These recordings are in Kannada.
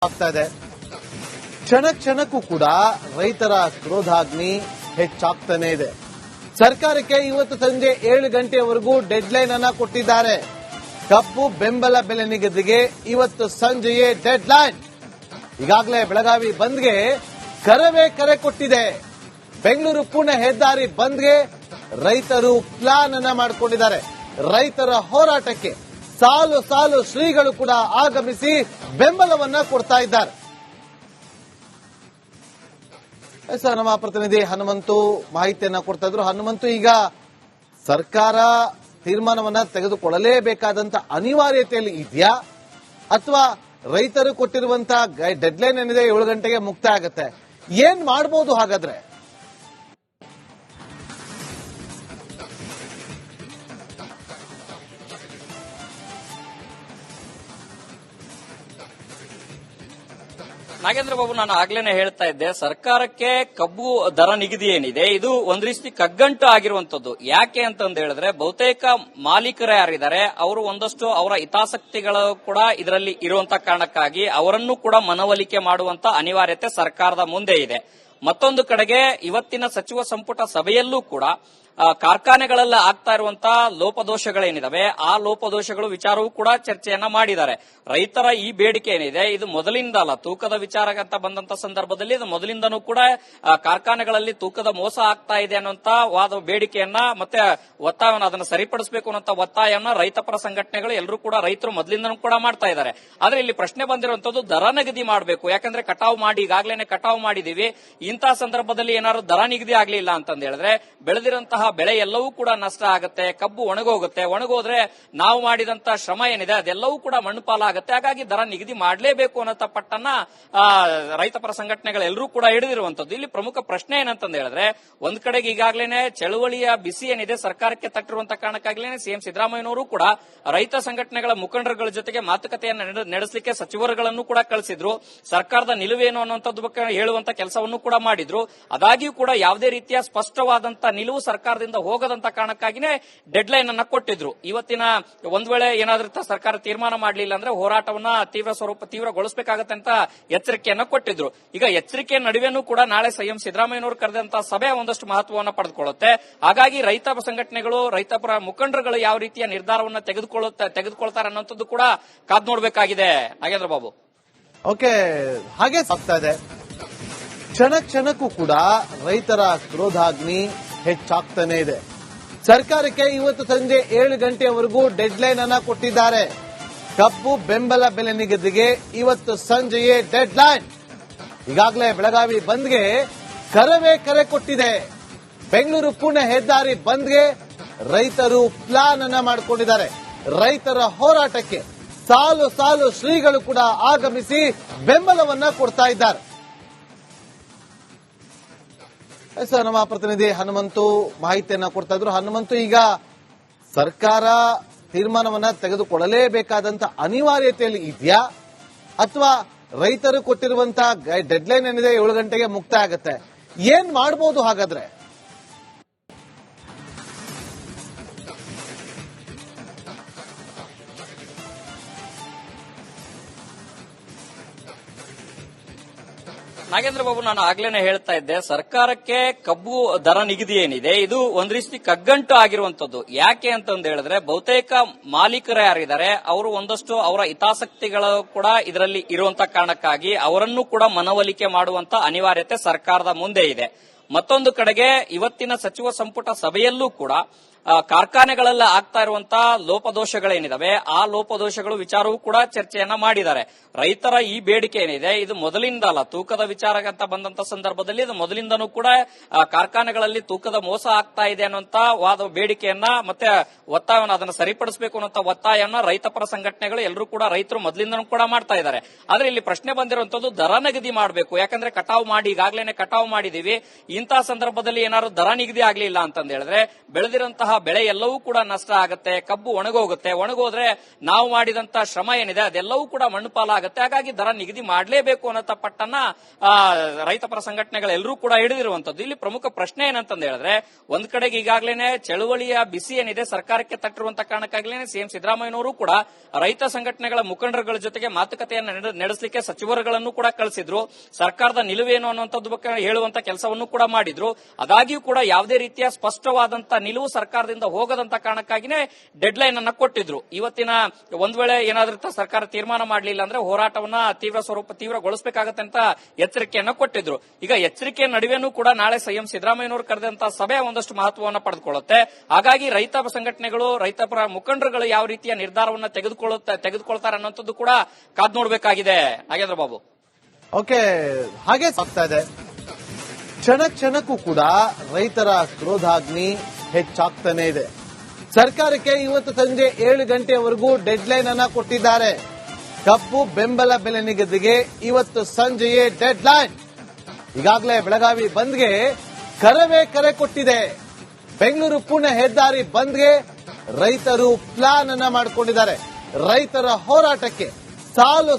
ಆಗ್ತಾ ಇದೆ. ಕ್ಷಣ ಕ್ಷಣಕ್ಕೂ ಕೂಡ ರೈತರ ಕ್ರೋಧಾಗ್ನಿ ಹೆಚ್ಚಾಗ್ತಾನೆ ಇದೆ. ಸರ್ಕಾರಕ್ಕೆ ಇವತ್ತು ಸಂಜೆ 7 ಗಂಟೆಯವರೆಗೂ ಡೆಡ್ಲೈನ್ ಅನ್ನ ಕೊಟ್ಟಿದ್ದಾರೆ. ಕಬ್ಬು ಬೆಂಬಲ ಬೆಲೆ ನಿಗದಿಗೆ ಇವತ್ತು ಸಂಜೆಯೇ ಡೆಡ್ಲೈನ್. ಈಗಾಗಲೇ ಬೆಳಗಾವಿ ಬಂದ್ಗೆ ಕರೆ ಕೊಟ್ಟಿದೆ. ಬೆಂಗಳೂರು ಪುಣೆ ಹೆದ್ದಾರಿ ಬಂದ್ಗೆ ರೈತರು ಪ್ಲಾನ್ ಅನ್ನ ಮಾಡಿಕೊಂಡಿದ್ದಾರೆ. ರೈತರ ಹೋರಾಟಕ್ಕೆ ಸಾಲು ಸಾಲು ಶ್ರೀಗಳು ಕೂಡ ಆಗಮಿಸಿ ಬೆಂಬಲವನ್ನ ಕೊಡ್ತಾ ಇದ್ದಾರೆ. ಸರ್, ನಮ್ಮ ಪ್ರತಿನಿಧಿ ಹನುಮಂತು ಮಾಹಿತಿಯನ್ನ ಕೊಡ್ತಾ ಇದ್ರು. ಹನುಮಂತು, ಈಗ ಸರ್ಕಾರ ತೀರ್ಮಾನವನ್ನ ತೆಗೆದುಕೊಳ್ಳಲೇಬೇಕಾದಂತ ಅನಿವಾರ್ಯತೆಯಲ್ಲಿ ಇದೆಯಾ, ಅಥವಾ ರೈತರು ಕೊಟ್ಟಿರುವಂತಹ ಡೆಡ್ಲೈನ್ ಏನಿದೆ 7 ಗಂಟೆಗೆ ಮುಕ್ತಾಯ ಆಗುತ್ತೆ, ಏನ್ ಮಾಡಬಹುದು ಹಾಗಾದ್ರೆ? ನಾಗೇಂದ್ರ ಬಾಬು, ನಾನು ಆಗ್ಲೇನೆ ಹೇಳ್ತಾ ಇದ್ದೆ, ಸರ್ಕಾರಕ್ಕೆ ಕಬ್ಬು ದರ ನಿಗದಿ ಏನಿದೆ ಇದು ಒಂದ್ ರೀತಿ ಕಗ್ಗಂಟು ಆಗಿರುವಂತದ್ದು. ಯಾಕೆ ಅಂತಂದು ಹೇಳಿದ್ರೆ, ಬಹುತೇಕ ಮಾಲೀಕರು ಯಾರಿದ್ದಾರೆ ಅವರು ಒಂದಷ್ಟು ಅವರ ಹಿತಾಸಕ್ತಿಗಳು ಕೂಡ ಇದರಲ್ಲಿ ಇರುವಂತ ಕಾರಣಕ್ಕಾಗಿ ಅವರನ್ನು ಕೂಡ ಮನವೊಲಿಕೆ ಮಾಡುವಂತ ಅನಿವಾರ್ಯತೆ ಸರ್ಕಾರದ ಮುಂದೆ ಇದೆ. ಮತ್ತೊಂದು ಕಡೆಗೆ ಇವತ್ತಿನ ಸಚಿವ ಸಂಪುಟ ಸಭೆಯಲ್ಲೂ ಕೂಡ ಕಾರ್ಖಾನೆಗಳೆಲ್ಲ ಆಗ್ತಾ ಇರುವಂತಹ ಲೋಪದೋಷಗಳೇನಿದಾವೆ ಆ ಲೋಪದೋಷಗಳು ವಿಚಾರವೂ ಕೂಡ ಚರ್ಚೆಯನ್ನ ಮಾಡಿದ್ದಾರೆ. ರೈತರ ಈ ಬೇಡಿಕೆ ಏನಿದೆ ಇದು ಮೊದಲಿಂದ ಅಲ್ಲ, ತೂಕದ ವಿಚಾರ ಅಂತ ಬಂದಂತ ಸಂದರ್ಭದಲ್ಲಿ ಇದು ಮೊದಲಿಂದನೂ ಕೂಡ ಕಾರ್ಖಾನೆಗಳಲ್ಲಿ ತೂಕದ ಮೋಸ ಆಗ್ತಾ ಇದೆ ಅನ್ನುವಂತ ವಾದ ಬೇಡಿಕೆಯನ್ನ ಮತ್ತೆ ಒತ್ತಾಯವನ್ನು ಅದನ್ನು ಸರಿಪಡಿಸಬೇಕು ಅನ್ನುವಂತ ಒತ್ತಾಯವನ್ನ ರೈತಪರ ಸಂಘಟನೆಗಳು ಎಲ್ಲರೂ ಕೂಡ ರೈತರು ಮೊದಲಿಂದನೂ ಕೂಡ ಮಾಡ್ತಾ ಇದ್ದಾರೆ. ಆದ್ರೆ ಇಲ್ಲಿ ಪ್ರಶ್ನೆ ಬಂದಿರುವಂತದ್ದು ದರ ನಿಗದಿ ಮಾಡಬೇಕು. ಯಾಕಂದ್ರೆ ಕಟಾವು ಮಾಡಿ ಈಗಾಗಲೇ ಕಟಾವು ಮಾಡಿದೀವಿ, ಇಂತಹ ಸಂದರ್ಭದಲ್ಲಿ ಏನಾದ್ರು ದರ ನಿಗದಿ ಆಗ್ಲಿಲ್ಲ ಅಂತಂದ ಹೇಳಿದ್ರೆ ಬೆಳೆದಿರಂತಹ ಬೆಳೆ ಎಲ್ಲವೂ ಕೂಡ ನಷ್ಟ ಆಗುತ್ತೆ, ಕಬ್ಬು ಒಣಗೋಗುತ್ತೆ. ಒಣಗೋದ್ರೆ ನಾವು ಮಾಡಿದಂತ ಶ್ರಮ ಏನಿದೆ ಅದೆಲ್ಲವೂ ಕೂಡ ಮಣ್ಣು ಪಾಲಾಗುತ್ತೆ. ಹಾಗಾಗಿ ದರ ನಿಗದಿ ಮಾಡಲೇಬೇಕು ಅನ್ನೋ ಪಟ್ಟನ್ನ ರೈತಪರ ಸಂಘಟನೆಗಳೆಲ್ಲರೂ ಕೂಡ ಹಿಡಿದಿರುವಂತದ್ದು. ಇಲ್ಲಿ ಪ್ರಮುಖ ಪ್ರಶ್ನೆ ಏನಂತಂದ ಹೇಳಿದ್ರೆ, ಒಂದ್ ಕಡೆಗೆ ಈಗಾಗಲೇ ಚಳುವಳಿಯ ಬಿಸಿ ಏನಿದೆ ಸರ್ಕಾರಕ್ಕೆ ತಟ್ಟಿರುವಂತ ಕಾರಣಕ್ಕಾಗಲೇ ಸಿಎಂ ಸಿದ್ದರಾಮಯ್ಯನವರು ಕೂಡ ರೈತ ಸಂಘಟನೆಗಳ ಮುಖಂಡರುಗಳ ಜೊತೆಗೆ ಮಾತುಕತೆಯನ್ನು ನಡೆಸಲಿಕ್ಕೆ ಸಚಿವರುಗಳನ್ನು ಕೂಡ ಕಳಿಸಿದ್ರು. ಸರ್ಕಾರದ ನಿಲುವೇನು ಅನ್ನುವಂಥದ್ದು ಬಗ್ಗೆ ಹೇಳುವಂತ ಕೆಲಸವನ್ನು ಕೂಡ ಮಾಡಿದ್ರು. ಅದಾಗಿಯೂ ಕೂಡ ಯಾವುದೇ ರೀತಿಯ ಸ್ಪಷ್ಟವಾದಂತ ನಿಲುವು ಸರ್ಕಾರದಿಂದ ಹೋಗದಂತ ಕಾರಣಕ್ಕಾಗಿನೇ ಡೆಡ್ಲೈನ್ ಅನ್ನ ಕೊಟ್ಟಿದ್ರು. ಇವತ್ತಿನ ಒಂದ್ ವೇಳೆ ಏನಾದ್ರೂ ಸರ್ಕಾರ ತೀರ್ಮಾನ ಮಾಡಲಿಲ್ಲ ಅಂದ್ರೆ ಹೋರಾಟವನ್ನ ತೀವ್ರಗೊಳಿಸಬೇಕಾಗತ್ತೆ ಅಂತ ಎಚ್ಚರಿಕೆಯನ್ನ ಕೊಟ್ಟಿದ್ರು. ಈಗ ಎಚ್ಚರಿಕೆಯ ನಡುವೆನೂ ಕೂಡ ನಾಳೆ ಸಿಎಂ ಸಿದ್ದರಾಮಯ್ಯನವರು ಕರೆದಂತಹ ಸಭೆ ಒಂದಷ್ಟು ಮಹತ್ವವನ್ನು ಪಡೆದುಕೊಳ್ಳುತ್ತೆ. ಹಾಗಾಗಿ ರೈತ ಸಂಘಟನೆಗಳು ರೈತಪರ ಮುಖಂಡರುಗಳು ಯಾವ ರೀತಿಯ ನಿರ್ಧಾರವನ್ನು ತೆಗೆದುಕೊಳ್ತಾರೆ ಅನ್ನೋಂಥದ್ದು ಕೂಡ ಕಾದ್ ನೋಡಬೇಕಾಗಿದೆ. ನಾಗೇಂದ್ರ ಬಾಬು, ಓಕೆ, ಹಾಗೆ ಆಗ್ತಾ ಇದೆ. ಕ್ಷಣ ಕ್ಷಣಕ್ಕೂ ಕೂಡ ರೈತರ ಕ್ರೋಧಾಗ್ನಿ ಹೆಚ್ಚಾಗ್ತಾನೆ ಇದೆ. ಸರ್ಕಾರಕ್ಕೆ ಇವತ್ತು ಸಂಜೆ 7 ಗಂಟೆಯವರೆಗೂ ಡೆಡ್ಲೈನ್ ಅನ್ನ ಕೊಟ್ಟಿದ್ದಾರೆ. ಕಬ್ಬು ಬೆಂಬಲ ಬೆಲೆ ನಿಗದಿಗೆ ಇವತ್ತು ಸಂಜೆಯೇ ಡೆಡ್ಲೈನ್. ಈಗಾಗಲೇ ಬೆಳಗಾವಿ ಬಂದ್ಗೆ ಕರೆ ಕೊಟ್ಟಿದೆ. ಬೆಂಗಳೂರು ಪುಣೆ ಹೆದ್ದಾರಿ ಬಂದ್ಗೆ ರೈತರು ಪ್ಲಾನ್ ಅನ್ನ ಮಾಡಿಕೊಂಡಿದ್ದಾರೆ. ರೈತರ ಹೋರಾಟಕ್ಕೆ ಸಾಲು ಸಾಲು ಶ್ರೀಗಳು ಕೂಡ ಆಗಮಿಸಿ ಬೆಂಬಲವನ್ನ ಕೊಡ್ತಾ ಇದ್ದಾರೆ. ಸರ್, ನಮ್ಮ ಪ್ರತಿನಿಧಿ ಹನುಮಂತು ಮಾಹಿತಿಯನ್ನ ಕೊಡ್ತಾ ಇದ್ರು. ಹನುಮಂತು, ಈಗ ಸರ್ಕಾರ ತೀರ್ಮಾನವನ್ನ ತೆಗೆದುಕೊಳ್ಳಲೇಬೇಕಾದಂತ ಅನಿವಾರ್ಯತೆಯಲ್ಲಿ ಇದೆಯಾ, ಅಥವಾ ರೈತರು ಕೊಟ್ಟಿರುವಂತಹ ಡೆಡ್ಲೈನ್ ಏನಿದೆ 7 ಗಂಟೆಗೆ ಮುಕ್ತಾಯ ಆಗುತ್ತೆ, ಏನ್ ಮಾಡಬಹುದು ಹಾಗಾದ್ರೆ? ನಾಗೇಂದ್ರ ಬಾಬು, ನಾನು ಆಗ್ಲೇನೆ ಹೇಳ್ತಾ ಇದ್ದೆ, ಸರ್ಕಾರಕ್ಕೆ ಕಬ್ಬು ದರ ನಿಗದಿ ಏನಿದೆ ಇದು ಒಂದ್ ರೀತಿ ಕಗ್ಗಂಟು ಆಗಿರುವಂತದ್ದು. ಯಾಕೆ ಅಂತಂದು ಹೇಳಿದ್ರೆ, ಬಹುತೇಕ ಮಾಲೀಕರು ಯಾರಿದ್ದಾರೆ ಅವರು ಒಂದಷ್ಟು ಅವರ ಹಿತಾಸಕ್ತಿಗಳು ಕೂಡ ಇದರಲ್ಲಿ ಇರುವಂತ ಕಾರಣಕ್ಕಾಗಿ ಅವರನ್ನು ಕೂಡ ಮನವೊಲಿಕೆ ಮಾಡುವಂತ ಅನಿವಾರ್ಯತೆ ಸರ್ಕಾರದ ಮುಂದೆ ಇದೆ. ಮತ್ತೊಂದು ಕಡೆಗೆ ಇವತ್ತಿನ ಸಚಿವ ಸಂಪುಟ ಸಭೆಯಲ್ಲೂ ಕೂಡ ಕಾರ್ಖಾನೆಗಳೆಲ್ಲ ಆಗ್ತಾ ಇರುವಂತಹ ಲೋಪದೋಷಗಳೇನಿದಾವೆ ಆ ಲೋಪದೋಷಗಳು ವಿಚಾರವೂ ಕೂಡ ಚರ್ಚೆಯನ್ನ ಮಾಡಿದ್ದಾರೆ. ರೈತರ ಈ ಬೇಡಿಕೆ ಏನಿದೆ ಇದು ಮೊದಲಿಂದ ಅಲ್ಲ, ತೂಕದ ವಿಚಾರ ಅಂತ ಬಂದಂತ ಸಂದರ್ಭದಲ್ಲಿ ಇದು ಮೊದಲಿಂದನೂ ಕೂಡ ಕಾರ್ಖಾನೆಗಳಲ್ಲಿ ತೂಕದ ಮೋಸ ಆಗ್ತಾ ಇದೆ ಅನ್ನುವಂತ ವಾದ ಬೇಡಿಕೆಯನ್ನ ಮತ್ತೆ ಒತ್ತಾಯವನ್ನು ಅದನ್ನು ಸರಿಪಡಿಸಬೇಕು ಅನ್ನುವಂತ ಒತ್ತಾಯವನ್ನ ರೈತಪರ ಸಂಘಟನೆಗಳು ಎಲ್ಲರೂ ಕೂಡ ರೈತರು ಮೊದಲಿಂದನೂ ಕೂಡ ಮಾಡ್ತಾ ಇದ್ದಾರೆ. ಆದ್ರೆ ಇಲ್ಲಿ ಪ್ರಶ್ನೆ ಬಂದಿರುವಂತದ್ದು ದರ ನಿಗದಿ ಮಾಡಬೇಕು. ಯಾಕಂದ್ರೆ ಕಟಾವು ಮಾಡಿ ಈಗಾಗಲೇ ಕಟಾವು ಮಾಡಿದೀವಿ, ಇಂತಹ ಸಂದರ್ಭದಲ್ಲಿ ಏನಾದ್ರು ದರ ನಿಗದಿ ಆಗ್ಲಿಲ್ಲ ಅಂತಂದ ಹೇಳಿದ್ರೆ ಬೆಳೆದಿರಂತಹ ಬೆಳೆ ಎಲ್ಲವೂ ಕೂಡ ನಷ್ಟ ಆಗುತ್ತೆ, ಕಬ್ಬು ಒಣಗೋಗುತ್ತೆ. ಒಣಗೋದ್ರೆ ನಾವು ಮಾಡಿದಂತ ಶ್ರಮ ಏನಿದೆ ಅದೆಲ್ಲವೂ ಕೂಡ ಮಣ್ಣು ಪಾಲಾಗುತ್ತೆ. ಹಾಗಾಗಿ ದರ ನಿಗದಿ ಮಾಡಲೇಬೇಕು ಅನ್ನೋ ಪಟ್ಟನ್ನ ರೈತಪರ ಸಂಘಟನೆಗಳೆಲ್ಲರೂ ಕೂಡ ಹಿಡಿದಿರುವಂತದ್ದು. ಇಲ್ಲಿ ಪ್ರಮುಖ ಪ್ರಶ್ನೆ ಏನಂತಂದ ಹೇಳಿದ್ರೆ, ಒಂದ್ ಕಡೆಗೆ ಈಗಾಗಲೇ ಚಳವಳಿಯ ಬಿಸಿ ಏನಿದೆ ಸರ್ಕಾರಕ್ಕೆ ತಟ್ಟಿರುವಂತ ಕಾರಣಕ್ಕಾಗಲೇ ಸಿಎಂ ಸಿದ್ದರಾಮಯ್ಯನವರು ಕೂಡ ರೈತ ಸಂಘಟನೆಗಳ ಮುಖಂಡರುಗಳ ಜೊತೆಗೆ ಮಾತುಕತೆಯನ್ನು ನಡೆಸಲಿಕ್ಕೆ ಸಚಿವರುಗಳನ್ನು ಕೂಡ ಕಳಿಸಿದ್ರು. ಸರ್ಕಾರದ ನಿಲುವೇನು ಅನ್ನುವಂಥದ್ದು ಬಗ್ಗೆ ಹೇಳುವಂತ ಕೆಲಸವನ್ನು ಕೂಡ ಮಾಡಿದ್ರು. ಅದಾಗಿಯೂ ಕೂಡ ಯಾವುದೇ ರೀತಿಯ ಸ್ಪಷ್ಟವಾದಂತ ನಿಲುವು ಸರ್ಕಾರದಿಂದ ಹೋಗದಂತ ಕಾರಣಕ್ಕಾಗಿನೇ ಡೆಡ್ ಲೈನ್ ಅನ್ನ ಕೊಟ್ಟಿದ್ರು. ಇವತ್ತಿನ ಒಂದ್ ವೇಳೆ ಏನಾದ್ರೂ ಸರ್ಕಾರ ತೀರ್ಮಾನ ಮಾಡಲಿಲ್ಲ ಅಂದ್ರೆ ಹೋರಾಟವನ್ನ ತೀವ್ರಗೊಳಿಸಬೇಕಾಗತ್ತೆ ಅಂತ ಎಚ್ಚರಿಕೆಯನ್ನ ಕೊಟ್ಟಿದ್ರು. ಈಗ ಎಚ್ಚರಿಕೆ ನಡುವೆನೂ ಕೂಡ ನಾಳೆ ಸಿಎಂ ಸಿದ್ದರಾಮಯ್ಯನವರು ಕರೆದಂತಹ ಸಭೆ ಒಂದಷ್ಟು ಮಹತ್ವವನ್ನು ಪಡೆದುಕೊಳ್ಳುತ್ತೆ. ಹಾಗಾಗಿ ರೈತ ಸಂಘಟನೆಗಳು, ರೈತಪರ ಮುಖಂಡರುಗಳು ಯಾವ ರೀತಿಯ ನಿರ್ಧಾರವನ್ನ ತೆಗೆದುಕೊಳ್ತಾರೆ ಅನ್ನೋಂಥದ್ದು ಕೂಡ ಕಾದ್ ನೋಡಬೇಕಾಗಿದೆ. ನಾಗೇಂದ್ರ ಬಾಬು, ಓಕೆ, ಹಾಗೆ ಆಗ್ತಾ ಇದೆ. ಕ್ಷಣಕ್ಕೂ ಕೂಡ ರೈತರ ಕ್ರೋಧಾಗ್ನಿ ಹೆಚ್ಚಾಗ್ತಾನೆ ಇದೆ. ಸರ್ಕಾರಕ್ಕೆ ಇವತ್ತು ಸಂಜೆ 7 ಗಂಟೆಯವರೆಗೂ ಡೆಡ್ ಲೈನ್ ಅನ್ನ ಕೊಟ್ಟಿದ್ದಾರೆ. ಕಬ್ಬು ಬೆಂಬಲ ಬೆಲೆ ನಿಗದಿಗೆ ಇವತ್ತು ಸಂಜೆಯೇ ಡೆಡ್ ಲೈನ್. ಈಗಾಗಲೇ ಬೆಳಗಾವಿ ಬಂದ್ಗೆ ಕರೆ ಕೊಟ್ಟಿದೆ. ಬೆಂಗಳೂರು ಪುಣೆ ಹೆದ್ದಾರಿ ಬಂದ್ಗೆ ರೈತರು ಪ್ಲಾನ್ ಅನ್ನ ಮಾಡಿಕೊಂಡಿದ್ದಾರೆ. ರೈತರ ಹೋರಾಟಕ್ಕೆ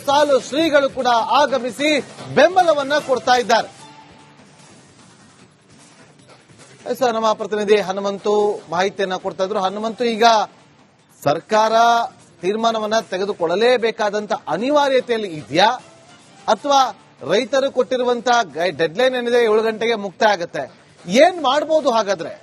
ಸಾಲು ಶ್ರೀಗಳು ಕೂಡ ಆಗಮಿಸಿ ಬೆಂಬಲವನ್ನ ಕೊಡ್ತಾ ಇದ್ದಾರೆ. ಸರ್, ನಮ್ಮ ಪ್ರತಿನಿಧಿ ಹನುಮಂತು ಮಾಹಿತಿಯನ್ನ ಕೊಡ್ತಾ ಇದ್ರು. ಹನುಮಂತು, ಈಗ ಸರ್ಕಾರ ತೀರ್ಮಾನವನ್ನ ತೆಗೆದುಕೊಳ್ಳಲೇಬೇಕಾದಂತ ಅನಿವಾರ್ಯತೆಯಲ್ಲಿ ಇದೆಯಾ, ಅಥವಾ ರೈತರು ಕೊಟ್ಟಿರುವಂತಹ ಡೆಡ್ ಲೈನ್ ಏನಿದೆ 7 ಗಂಟೆಗೆ ಮುಕ್ತಾಯ ಆಗುತ್ತೆ, ಏನ್ ಮಾಡಬಹುದು ಹಾಗಾದ್ರೆ?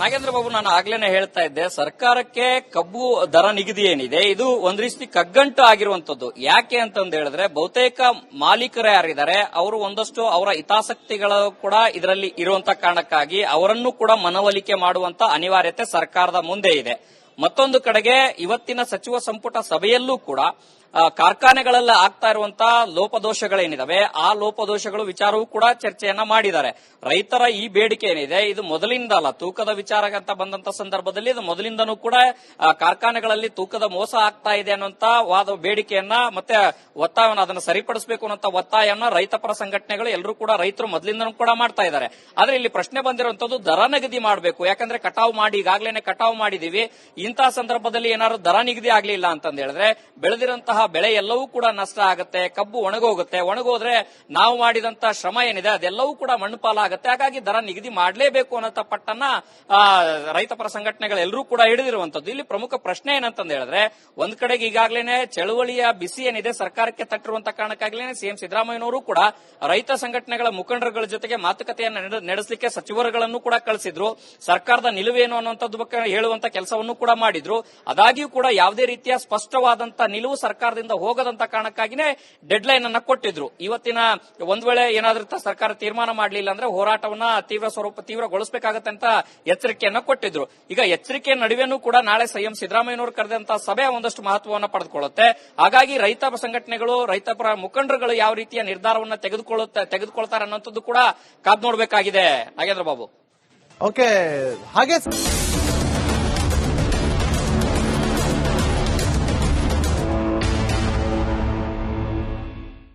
ನಾಗೇಂದ್ರ ಬಾಬು, ನಾನು ಆಗ್ಲೇನೆ ಹೇಳ್ತಾ ಇದ್ದೆ, ಸರ್ಕಾರಕ್ಕೆ ಕಬ್ಬು ದರ ನಿಗದಿ ಏನಿದೆ ಇದು ಒಂದ್ ರೀತಿ ಕಗ್ಗಂಟು ಆಗಿರುವಂತದ್ದು. ಯಾಕೆ ಅಂತಂದ ಹೇಳಿದ್ರೆ ಬಹುತೇಕ ಮಾಲೀಕರು ಯಾರಿದ್ದಾರೆ ಅವರು ಒಂದಷ್ಟು ಅವರ ಹಿತಾಸಕ್ತಿಗಳು ಕೂಡ ಇದರಲ್ಲಿ ಇರುವಂತ ಕಾರಣಕ್ಕಾಗಿ ಅವರನ್ನು ಕೂಡ ಮನವೊಲಿಕೆ ಮಾಡುವಂತ ಅನಿವಾರ್ಯತೆ ಸರ್ಕಾರದ ಮುಂದೆ ಇದೆ. ಮತ್ತೊಂದು ಕಡೆಗೆ ಇವತ್ತಿನ ಸಚಿವ ಸಂಪುಟ ಸಭೆಯಲ್ಲೂ ಕೂಡ ಕಾರ್ಖಾನೆಗಳಲ್ಲಿ ಆಗ್ತಾ ಇರುವಂತಹ ಲೋಪದೋಷಗಳೇನಿದಾವೆ ಆ ಲೋಪದೋಷಗಳು ವಿಚಾರವೂ ಕೂಡ ಚರ್ಚೆಯನ್ನ ಮಾಡಿದ್ದಾರೆ. ರೈತರ ಈ ಬೇಡಿಕೆ ಏನಿದೆ ಇದು ಮೊದಲಿಂದ ಅಲ್ಲ, ತೂಕದ ವಿಚಾರ ಅಂತ ಬಂದಂತ ಸಂದರ್ಭದಲ್ಲಿ ಇದು ಮೊದಲಿಂದನೂ ಕೂಡ ಕಾರ್ಖಾನೆಗಳಲ್ಲಿ ತೂಕದ ಮೋಸ ಆಗ್ತಾ ಇದೆ ಅನ್ನುವಂತ ವಾದ ಬೇಡಿಕೆಯನ್ನ ಮತ್ತೆ ಒತ್ತಾಯವನ್ನು ಅದನ್ನು ಸರಿಪಡಿಸಬೇಕು ಅನ್ನೋ ಒತ್ತಾಯವನ್ನ ರೈತಪರ ಸಂಘಟನೆಗಳು ಎಲ್ಲರೂ ಕೂಡ ರೈತರು ಮೊದಲಿಂದನೂ ಕೂಡ ಮಾಡ್ತಾ ಇದ್ದಾರೆ. ಆದ್ರೆ ಇಲ್ಲಿ ಪ್ರಶ್ನೆ ಬಂದಿರುವಂತದ್ದು ದರ ನಿಗದಿ ಮಾಡಬೇಕು. ಯಾಕಂದ್ರೆ ಈಗಾಗಲೇ ಕಟಾವು ಮಾಡಿದೀವಿ. ಇಂತಹ ಸಂದರ್ಭದಲ್ಲಿ ಏನಾದ್ರು ದರ ನಿಗದಿ ಆಗ್ಲಿಲ್ಲ ಅಂತಂದ ಹೇಳಿದ್ರೆ ಬೆಳೆದಿರಂತಹ ಬೆಳೆ ಎಲ್ಲವೂ ಕೂಡ ನಷ್ಟ ಆಗುತ್ತೆ, ಕಬ್ಬು ಒಣಗೋಗುತ್ತೆ. ಒಣಗೋದ್ರೆ ನಾವು ಮಾಡಿದಂತ ಶ್ರಮ ಏನಿದೆ ಅದೆಲ್ಲವೂ ಕೂಡ ಮಣ್ಣು ಪಾಲಾಗುತ್ತೆ. ಹಾಗಾಗಿ ದರ ನಿಗದಿ ಮಾಡಲೇಬೇಕು ಅನ್ನೋ ಪಟ್ಟನ್ನ ರೈತಪರ ಸಂಘಟನೆಗಳೆಲ್ಲರೂ ಕೂಡ ಹಿಡಿದಿರುವಂತದ್ದು. ಇಲ್ಲಿ ಪ್ರಮುಖ ಪ್ರಶ್ನೆ ಏನಂತಂದ ಹೇಳಿದ್ರೆ, ಒಂದ್ ಕಡೆಗೆ ಈಗಾಗಲೇ ಚಳವಳಿಯ ಬಿಸಿ ಏನಿದೆ ಸರ್ಕಾರಕ್ಕೆ ತಟ್ಟಿರುವಂತ ಕಾರಣಕ್ಕಾಗಲೇ ಸಿಎಂ ಸಿದ್ದರಾಮಯ್ಯನವರು ಕೂಡ ರೈತ ಸಂಘಟನೆಗಳ ಮುಖಂಡರುಗಳ ಜೊತೆಗೆ ಮಾತುಕತೆಯನ್ನು ನಡೆಸಲಿಕ್ಕೆ ಸಚಿವರುಗಳನ್ನು ಕೂಡ ಕಳಿಸಿದ್ರು. ಸರ್ಕಾರದ ನಿಲುವೇನು ಅನ್ನುವಂಥದ್ದು ಬಗ್ಗೆ ಹೇಳುವಂತ ಕೆಲಸವನ್ನು ಕೂಡ ಮಾಡಿದ್ರು. ಅದಾಗಿಯೂ ಕೂಡ ಯಾವುದೇ ರೀತಿಯ ಸ್ಪಷ್ಟವಾದಂತ ನಿಲುವು ಸರ್ಕಾರದಿಂದ ಹೋಗದಂತ ಕಾರಣಕ್ಕಾಗಿನೇ ಡೆಡ್ ಲೈನ್ ಅನ್ನ ಕೊಟ್ಟಿದ್ರು. ಇವತ್ತಿನ ಒಂದ್ ವೇಳೆ ಏನಾದ್ರೂ ಸರ್ಕಾರ ತೀರ್ಮಾನ ಮಾಡಲಿಲ್ಲ ಅಂದ್ರೆ ಹೋರಾಟವನ್ನ ತೀವ್ರಗೊಳಿಸಬೇಕಾಗತ್ತೆ ಅಂತ ಎಚ್ಚರಿಕೆಯನ್ನ ಕೊಟ್ಟಿದ್ರು. ಈಗ ಎಚ್ಚರಿಕೆ ನಡುವೆನೂ ಕೂಡ ನಾಳೆ ಸಿಎಂ ಸಿದ್ದರಾಮಯ್ಯನವರು ಕರೆದಂತಹ ಸಭೆ ಒಂದಷ್ಟು ಮಹತ್ವವನ್ನು ಪಡೆದುಕೊಳ್ಳುತ್ತೆ. ಹಾಗಾಗಿ ರೈತ ಸಂಘಟನೆಗಳು, ರೈತಪರ ಮುಖಂಡರುಗಳು ಯಾವ ರೀತಿಯ ನಿರ್ಧಾರವನ್ನ ತೆಗೆದುಕೊಳ್ತಾರೆ ಅನ್ನೋಂಥದ್ದು ಕೂಡ ಕಾದ್ ನೋಡಬೇಕಾಗಿದೆ. ನಾಗೇಂದ್ರ ಬಾಬು, ಓಕೆ, ಹಾಗೆ